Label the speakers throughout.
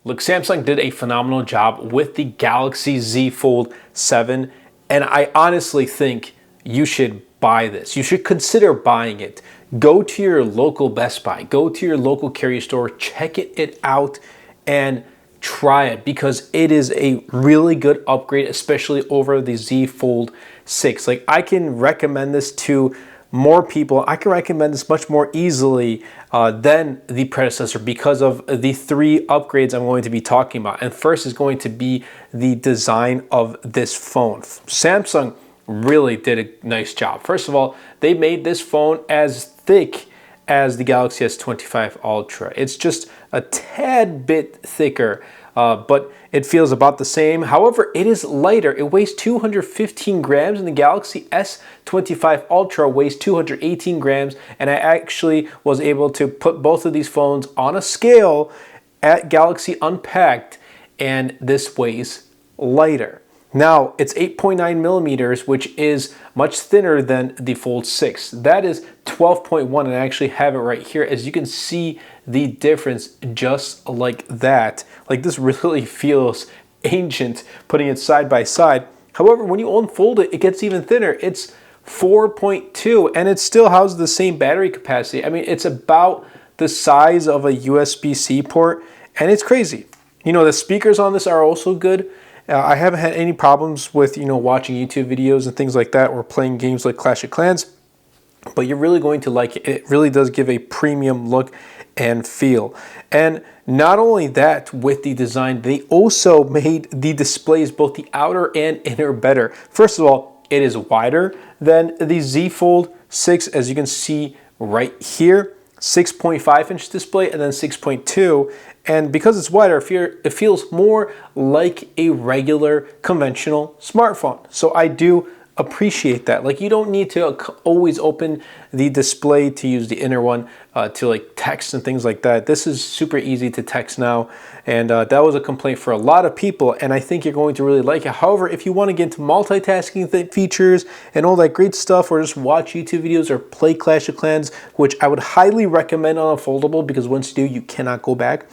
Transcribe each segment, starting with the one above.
Speaker 1: Look, Samsung did a phenomenal job with the Galaxy Z Fold 7, and I honestly think you should buy this. You should consider buying it. Go to your local Best Buy, go to your local carrier store, check it out, and try it because it is a really good upgrade, especially over the Z Fold 6. Like, I can recommend this to more people. I can recommend this much more easily than the predecessor because of the 3 upgrades I'm going to be talking about. And first is going to be the design of this phone. Samsung really did a nice job. First of all, they made this phone as thick as the Galaxy S25 Ultra. It's just a tad bit thicker, but it feels about the same. However, it is lighter. It weighs 215 grams, and the Galaxy S25 Ultra weighs 218 grams. And I actually was able to put both of these phones on a scale at Galaxy Unpacked, and this weighs lighter. Now, it's 8.9 millimeters, which is much thinner than the Fold 6. That is 12.1, and I actually have it right here. As you can see the difference just like that. Like, this really feels ancient putting it side by side. However, when you unfold it, it gets even thinner. It's 4.2, and it still houses the same battery capacity. I mean, it's about the size of a USB-C port, and it's crazy. You know, the speakers on this are also good. I haven't had any problems with, watching YouTube videos and things like that or playing games like Clash of Clans, but you're really going to like it. It really does give a premium look and feel. And not only that, with the design, they also made the displays, both the outer and inner, better. First of all, it is wider than the Z Fold 6, as you can see right here. 6.5 inch display and then 6.2, and because it's wider, it feels more like a regular conventional smartphone. So I do appreciate that. Like, you don't need to always open the display to use the inner one to like text and things like that. This is super easy to text now, and that was a complaint for a lot of people, and I think you're going to really like it. However, if you want to get into multitasking features and all that great stuff, or just watch YouTube videos or play Clash of Clans, which I would highly recommend on a foldable because once you do, you cannot go back.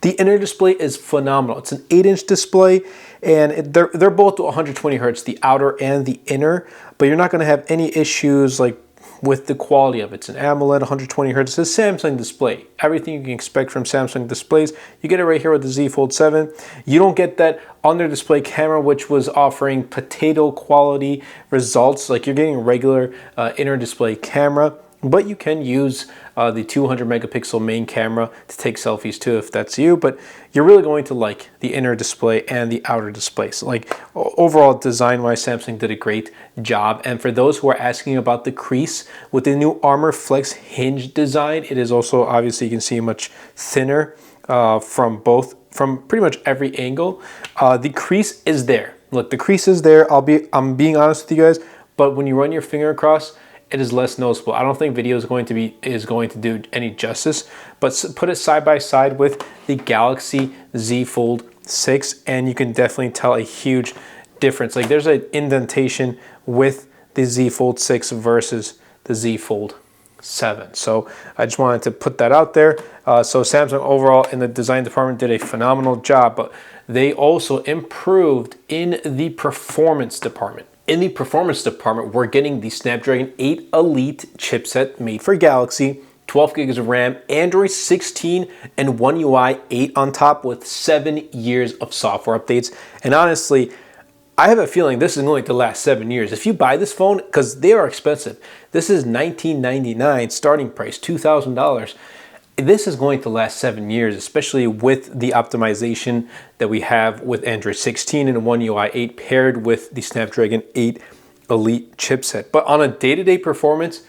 Speaker 1: The inner display is phenomenal. It's an 8-inch display, and they're both 120 hertz, the outer and the inner, but you're not going to have any issues like with the quality of it. It's an AMOLED, 120 hertz. It's a Samsung display. Everything you can expect from Samsung displays, you get it right here with the Z Fold 7. You don't get that under display camera, which was offering potato quality results. Like, you're getting a regular inner display camera, but you can use the 200 megapixel main camera to take selfies too, if that's you. But you're really going to like the inner display and the outer display. So, like, overall design wise, Samsung did a great job. And for those who are asking about the crease, with the new Armor Flex hinge design, it is also, obviously, you can see much thinner from pretty much every angle. The crease is there. Look, the crease is there. I'm being honest with you guys, but when you run your finger across, it is less noticeable. I don't think video is going to do any justice, but put it side by side with the Galaxy Z Fold 6, and you can definitely tell a huge difference. Like, there's an indentation with the Z Fold 6 versus the Z Fold 7. So I just wanted to put that out there. So Samsung overall in the design department did a phenomenal job, but they also improved in the performance department. In the performance department, we're getting the Snapdragon 8 Elite chipset made for Galaxy, 12 gigs of RAM, Android 16, and One UI 8 on top with 7 years of software updates. And honestly, I have a feeling this is going to last 7 years. If you buy this phone, because they are expensive, this is $1999 starting price, $2,000. This is going to last 7 years, especially with the optimization that we have with Android 16 and One UI 8 paired with the Snapdragon 8 Elite chipset. But on a day-to-day performance,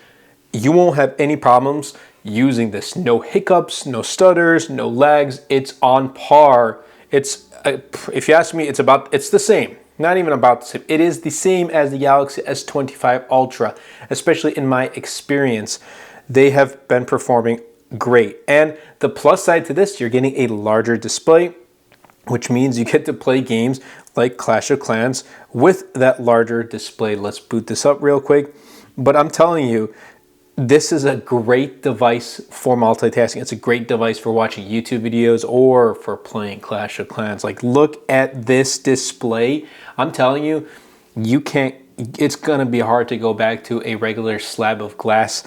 Speaker 1: you won't have any problems using this. No hiccups, no stutters, no lags. It's on par. If you ask me, it's the same. Not even about the same. It is the same as the Galaxy S25 Ultra, especially in my experience. They have been performing great. And the plus side to this, you're getting a larger display, which means you get to play games like Clash of Clans with that larger display. Let's boot this up real quick. But I'm telling you, this is a great device for multitasking. It's a great device for watching YouTube videos or for playing Clash of Clans. Like, look at this display. I'm telling you, you can't, it's gonna be hard to go back to a regular slab of glass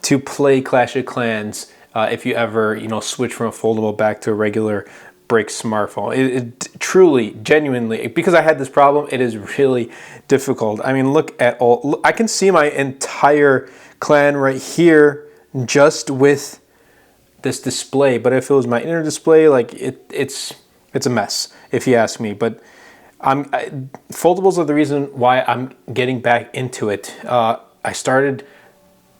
Speaker 1: to play Clash of Clans if you ever, switch from a foldable back to a regular brick smartphone. It truly, genuinely, because I had this problem, it is really difficult. I mean, look at all, I can see my entire clan right here just with this display. But if it was my inner display, like it's a mess, if you ask me. But foldables are the reason why I'm getting back into it. I started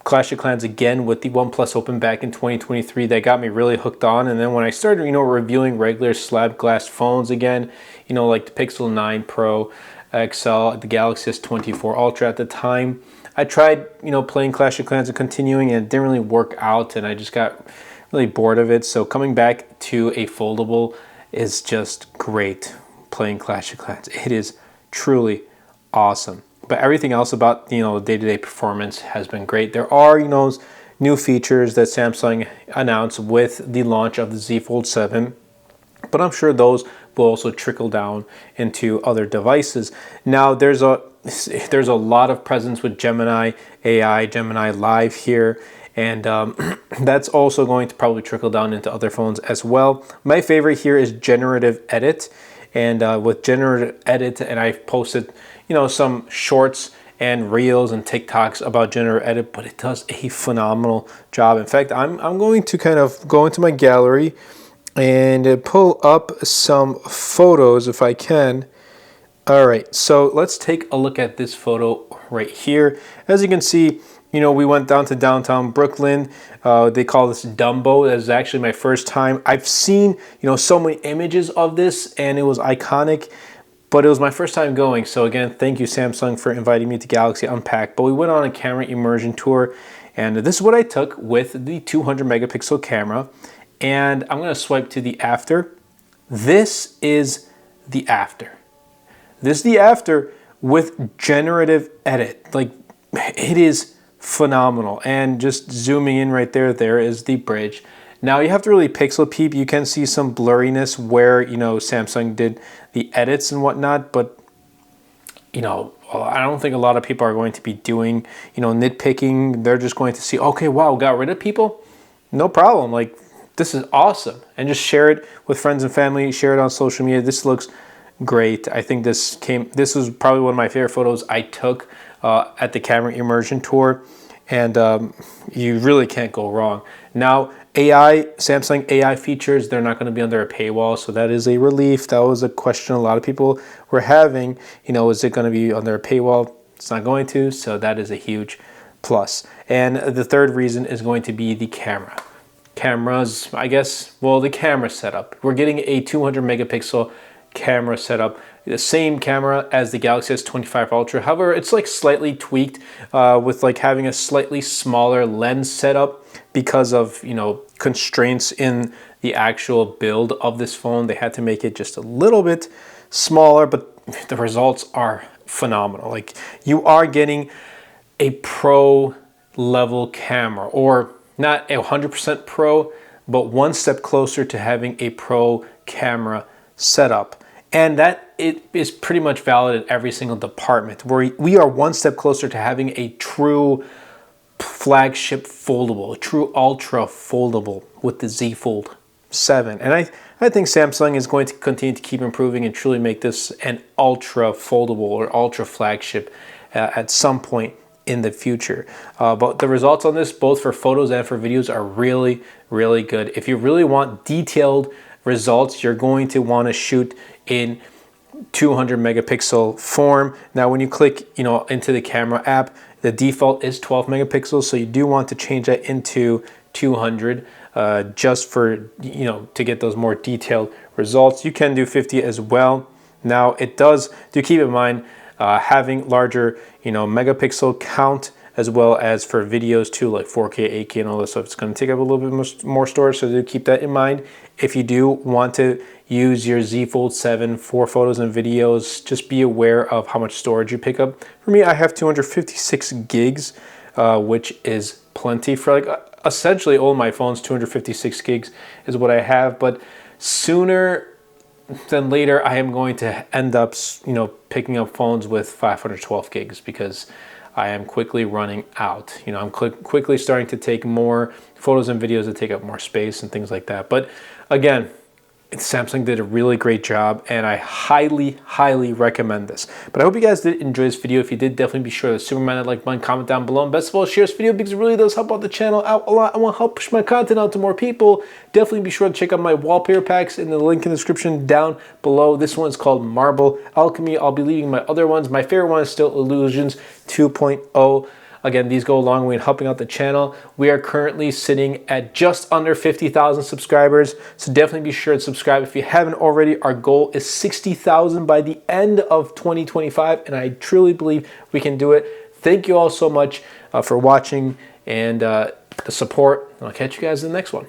Speaker 1: Clash of Clans again with the OnePlus Open back in 2023. That got me really hooked on. And then when I started, reviewing regular slab glass phones again, like the Pixel 9 Pro XL, the Galaxy S24 Ultra at the time, I tried, playing Clash of Clans and continuing, and it didn't really work out, and I just got really bored of it. So coming back to a foldable is just great. Playing Clash of Clans, it is truly awesome. But everything else about, day-to-day performance has been great. There are, new features that Samsung announced with the launch of the Z Fold 7, but I'm sure those will also trickle down into other devices. Now, there's a lot of presence with Gemini AI, Gemini Live here, and that's also going to probably trickle down into other phones as well. My favorite here is Generative Edit, and with Generative Edit, and I've posted, some shorts and reels and TikToks about Generative Edit, but it does a phenomenal job. In fact, I'm going to kind of go into my gallery and pull up some photos if I can. All right, so let's take a look at this photo right here. As you can see, we went down to downtown Brooklyn. They call this Dumbo. That is actually my first time. I've seen, so many images of this, and it was iconic, but it was my first time going. So again, thank you, Samsung, for inviting me to Galaxy Unpacked. But we went on a camera immersion tour, and this is what I took with the 200 megapixel camera. And I'm gonna swipe to the after. This is the after. This is the after with Generative Edit. Like, it is phenomenal. And just zooming in right there, there is the bridge. Now you have to really pixel peep. You can see some blurriness where, Samsung did the edits and whatnot, but, I don't think a lot of people are going to be doing, nitpicking. They're just going to see, okay, wow, got rid of people? No problem. Like, this is awesome. And just share it with friends and family, share it on social media. This looks great. I think this was probably one of my favorite photos I took at the camera immersion tour, and you really can't go wrong. Now, Samsung AI features, they're not going to be under a paywall, so that is a relief. That was a question a lot of people were having. Is it going to be under a paywall? It's not going to, so that is a huge plus. And the third reason is going to be the camera. Cameras, I guess, well, the camera setup. We're getting a 200 megapixel camera setup, the same camera as the Galaxy S25 Ultra. However, it's like slightly tweaked with like having a slightly smaller lens setup because of, constraints in the actual build of this phone. They had to make it just a little bit smaller, but the results are phenomenal. Like, you are getting a pro level camera, or not 100% pro, but one step closer to having a pro camera setup. And that it is pretty much valid in every single department, where we are one step closer to having a true flagship foldable, a true ultra foldable with the Z Fold 7. And I think Samsung is going to continue to keep improving and truly make this an ultra foldable or ultra flagship at some point in the future. But the results on this, both for photos and for videos, are really, really good. If you really want detailed results, you're going to want to shoot in 200 megapixel form. Now, when you click, into the camera app, the default is 12 megapixels, so you do want to change that into 200 just for, to get those more detailed results. You can do 50 as well. Now, it does, do keep in mind, having larger, megapixel count, as well as for videos too, like 4K, 8K, and all this stuff. It's going to take up a little bit more storage, so do keep that in mind. If you do want to use your Z Fold 7 for photos and videos, just be aware of how much storage you pick up. For me, I have 256 gigs which is plenty for like essentially all my phones. 256 gigs is what I have, but sooner than later I am going to end up, you know, picking up phones with 512 gigs because I am quickly running out. You know, I'm quickly starting to take more photos and videos that take up more space and things like that. But again, Samsung did a really great job, and I highly, highly recommend this. But I hope you guys did enjoy this video. If you did, definitely be sure to superman that like button, comment down below, and best of all, share this video because it really does help out the channel out a lot. I want to help push my content out to more people. Definitely be sure to check out my wallpaper packs in the link in the description down below. This one is called Marble Alchemy. I'll be leaving my other ones. My favorite one is still Illusions 2.0. Again, these go a long way in helping out the channel. We are currently sitting at just under 50,000 subscribers, so definitely be sure to subscribe if you haven't already. Our goal is 60,000 by the end of 2025, and I truly believe we can do it. Thank you all so much for watching and the support. I'll catch you guys in the next one.